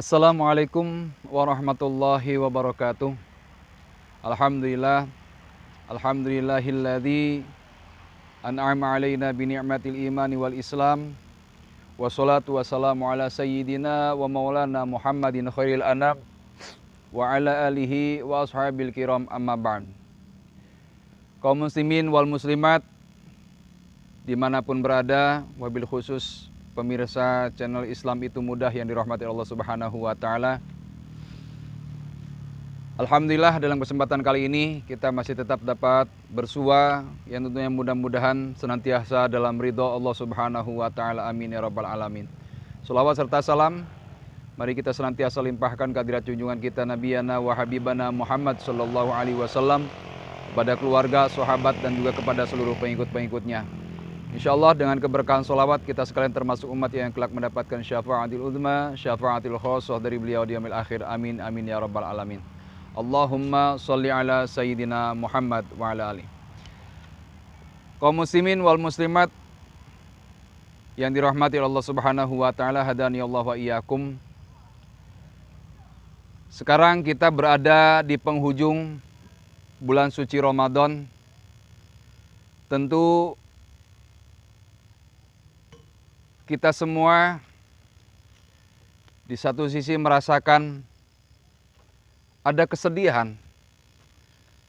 Assalamualaikum warahmatullahi wabarakatuh. Alhamdulillah, alhamdulillahilladzi an'ama alaina bi ni'matil imani wal islam. Wassalatu wassalamu ala sayyidina wa maulana Muhammadin khairil anam wa ala alihi wa ashabil kiram, amma ba'd. Kaum muslimin wal muslimat dimanapun berada, wabil khusus pemirsa channel Islam Itu Mudah yang dirahmati Allah Subhanahu wa Ta'ala. Alhamdulillah, dalam kesempatan kali ini kita masih tetap dapat bersua yang tentunya mudah-mudahan senantiasa dalam ridho Allah Subhanahu wa Ta'ala. Amin ya rabbal alamin. Shalawat serta salam mari kita senantiasa limpahkan kehadirat junjungan kita Nabiyana wa Habibana Muhammad sallallahu alaihi wasallam, kepada keluarga, sahabat, dan juga kepada seluruh pengikut-pengikutnya. InsyaAllah dengan keberkahan sholawat kita sekalian termasuk umat yang kelak mendapatkan syafaatil uzma, syafaatil khosoh dari beliau di yaumil akhir. Amin amin ya rabbal alamin. Allahumma sholli ala sayyidina Muhammad wa ala ali. Kaum muslimin wal muslimat yang dirahmati Allah Subhanahu wa Ta'ala, hadani Allah wa iyyakum. Sekarang kita berada di penghujung bulan suci Ramadan. Tentu kita semua di satu sisi merasakan ada kesedihan,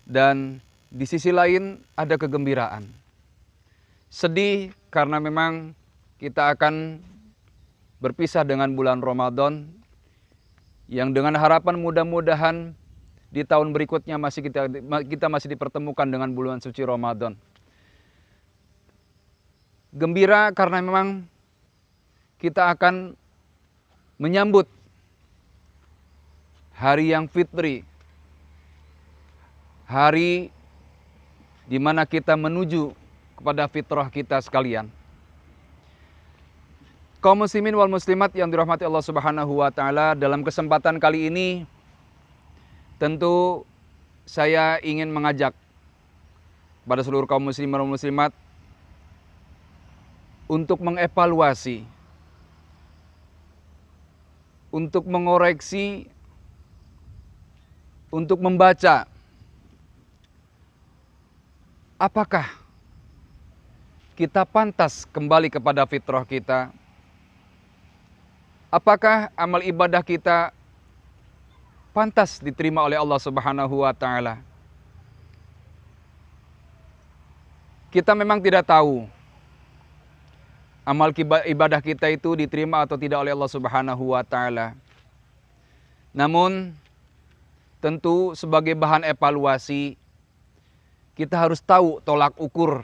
dan di sisi lain ada kegembiraan. Sedih karena memang kita akan berpisah dengan bulan Ramadan, yang dengan harapan mudah-mudahan di tahun berikutnya kita masih dipertemukan dengan bulan suci Ramadan. Gembira karena memang kita akan menyambut hari yang fitri, hari di mana kita menuju kepada fitrah kita sekalian. Kaum muslimin wal muslimat yang dirahmati Allah Subhanahu wa Ta'ala, dalam kesempatan kali ini tentu saya ingin mengajak pada seluruh kaum muslimin wal muslimat untuk mengevaluasi, untuk mengoreksi, untuk membaca apakah kita pantas kembali kepada fitrah kita, apakah amal ibadah kita pantas diterima oleh Allah Subhanahu wa Ta'ala. Kita memang tidak tahu amal ibadah kita itu diterima atau tidak oleh Allah Subhanahu wa Ta'ala. Namun tentu sebagai bahan evaluasi, kita harus tahu tolak ukur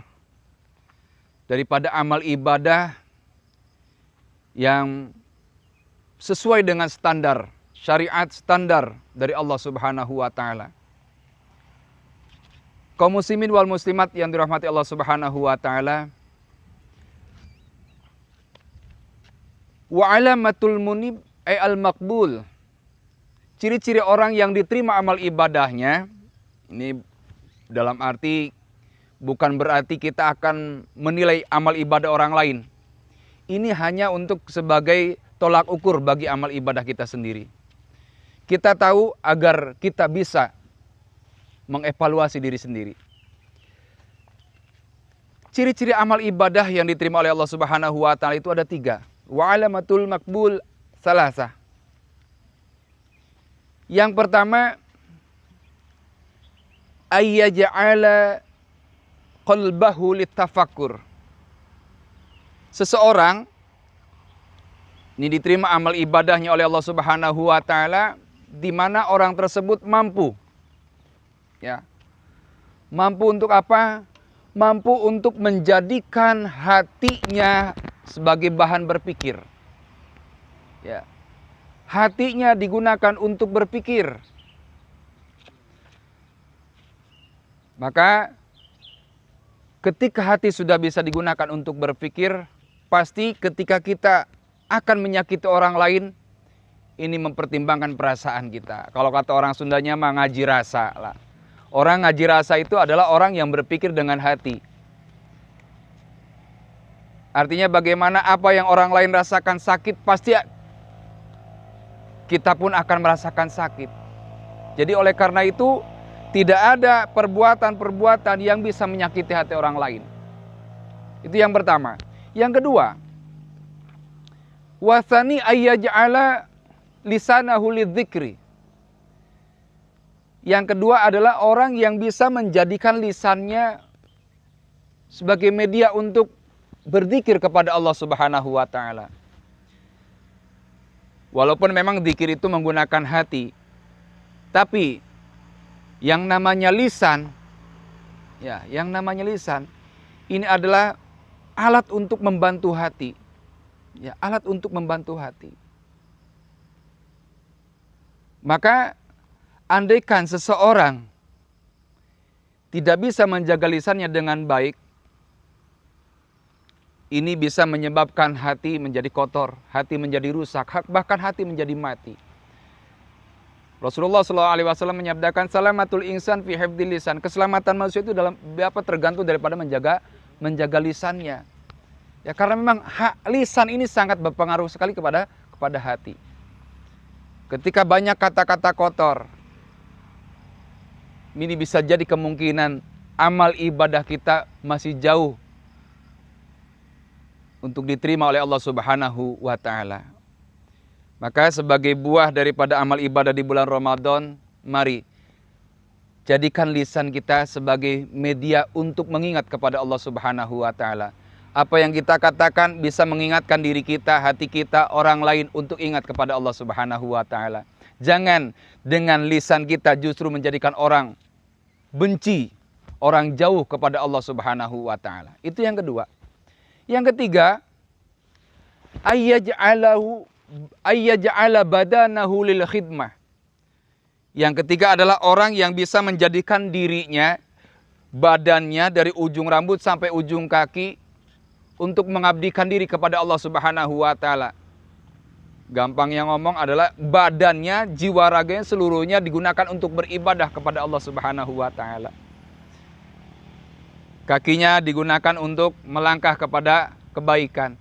daripada amal ibadah yang sesuai dengan standar syariat, standar dari Allah Subhanahu wa Ta'ala. Kaum muslimin wal muslimat yang dirahmati Allah Subhanahu wa Ta'ala, wa alamatul munib ay al maqbul. Ciri-ciri orang yang diterima amal ibadahnya, ini dalam arti bukan berarti kita akan menilai amal ibadah orang lain. Ini hanya untuk sebagai tolak ukur bagi amal ibadah kita sendiri. Kita tahu agar kita bisa mengevaluasi diri sendiri. Ciri-ciri amal ibadah yang diterima oleh Allah Subhanahu wa Ta'ala itu ada 3. Wa alamatul maqbul salasa. Yang pertama, ayyaja'ala qalbahu litafakkur. Seseorang ini diterima amal ibadahnya oleh Allah Subhanahu wa Ta'ala di mana orang tersebut mampu, ya, mampu untuk apa? Mampu untuk menjadikan hatinya sebagai bahan berpikir, ya. Hatinya digunakan untuk berpikir. Maka ketika hati sudah bisa digunakan untuk berpikir, pasti ketika kita akan menyakiti orang lain, ini mempertimbangkan perasaan kita. Kalau kata orang Sundanya mah ngaji rasa lah. Orang ngaji rasa itu adalah orang yang berpikir dengan hati. Artinya bagaimana apa yang orang lain rasakan sakit pasti kita pun akan merasakan sakit. Jadi oleh karena itu, tidak ada perbuatan-perbuatan yang bisa menyakiti hati orang lain. Itu yang pertama. Yang kedua, wasani ayyaj'ala lisanahu lidzikri. Yang kedua adalah orang yang bisa menjadikan lisannya sebagai media untuk berzikir kepada Allah Subhanahu wa taala. Walaupun memang zikir itu menggunakan hati, tapi yang namanya lisan, ini adalah alat untuk membantu hati. Ya, alat untuk membantu hati. Maka andaikan seseorang tidak bisa menjaga lisannya dengan baik, ini bisa menyebabkan hati menjadi kotor, hati menjadi rusak, bahkan hati menjadi mati. Rasulullah SAW menyabdakan salamatul insan fi hifdzil lisan. Keselamatan manusia itu tergantung daripada menjaga lisannya. Ya, karena memang lisan ini sangat berpengaruh sekali kepada hati. Ketika banyak kata-kata kotor, ini bisa jadi kemungkinan amal ibadah kita masih jauh untuk diterima oleh Allah Subhanahu wa taala. Maka sebagai buah daripada amal ibadah di bulan Ramadan, mari jadikan lisan kita sebagai media untuk mengingat kepada Allah Subhanahu wa taala. Apa yang kita katakan bisa mengingatkan diri kita, hati kita, orang lain untuk ingat kepada Allah Subhanahu wa taala. Jangan dengan lisan kita justru menjadikan orang benci, orang jauh kepada Allah Subhanahu wa taala. Itu yang kedua. Yang ketiga, ayyaj'ala badanahu lil khidmah. Yang ketiga adalah orang yang bisa menjadikan dirinya, badannya dari ujung rambut sampai ujung kaki untuk mengabdikan diri kepada Allah Subhanahu wa taala. Gampang yang ngomong adalah badannya, jiwa raganya seluruhnya digunakan untuk beribadah kepada Allah Subhanahu wa taala. Kakinya digunakan untuk melangkah kepada kebaikan.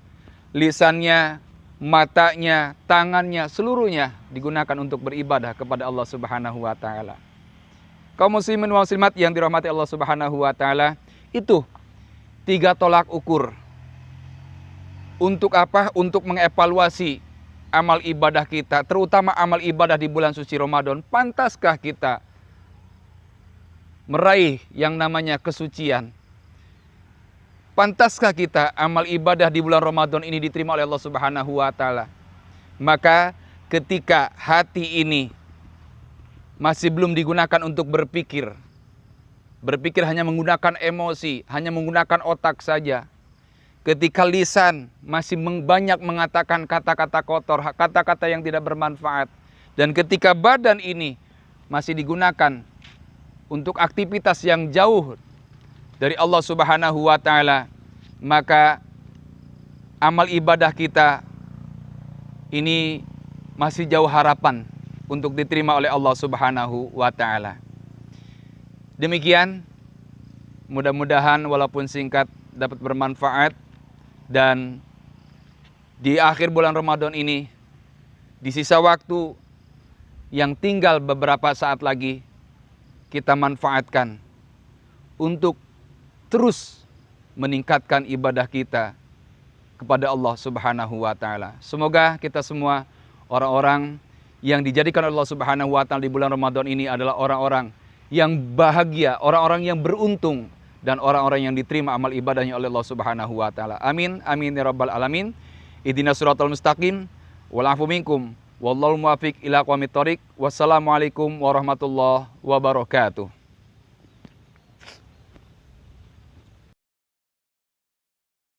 Lisannya, matanya, tangannya, seluruhnya digunakan untuk beribadah kepada Allah Subhanahu wa taala. Kaum muslimin wa muslimat yang dirahmati Allah Subhanahu wa taala, itu 3 tolak ukur. Untuk apa? Untuk mengevaluasi amal ibadah kita, terutama amal ibadah di bulan suci Ramadan. Pantaskah kita meraih yang namanya kesucian? Pantaskah kita amal ibadah di bulan Ramadan ini diterima oleh Allah Subhanahu wa taala? Maka ketika hati ini masih belum digunakan untuk berpikir hanya menggunakan emosi, hanya menggunakan otak saja. Ketika lisan masih banyak mengatakan kata-kata kotor, kata-kata yang tidak bermanfaat. Dan ketika badan ini masih digunakan untuk aktivitas yang jauh dari Allah Subhanahu wa taala, maka amal ibadah kita ini masih jauh harapan untuk diterima oleh Allah Subhanahu wa taala. Demikian, mudah-mudahan walaupun singkat dapat bermanfaat, dan di akhir bulan Ramadan ini, di sisa waktu yang tinggal beberapa saat lagi, kita manfaatkan untuk terus meningkatkan ibadah kita kepada Allah Subhanahu wa taala. Semoga kita semua orang-orang yang dijadikan oleh Allah Subhanahu wa taala di bulan Ramadan ini adalah orang-orang yang bahagia, orang-orang yang beruntung, dan orang-orang yang diterima amal ibadahnya oleh Allah Subhanahu wa taala. Amin amin ya rabbal alamin. Ihdinas siratal mustaqim wal afu minkum wallahu muwaffiq ila aqwamit thoriq. Wassalamualaikum warahmatullahi wabarakatuh.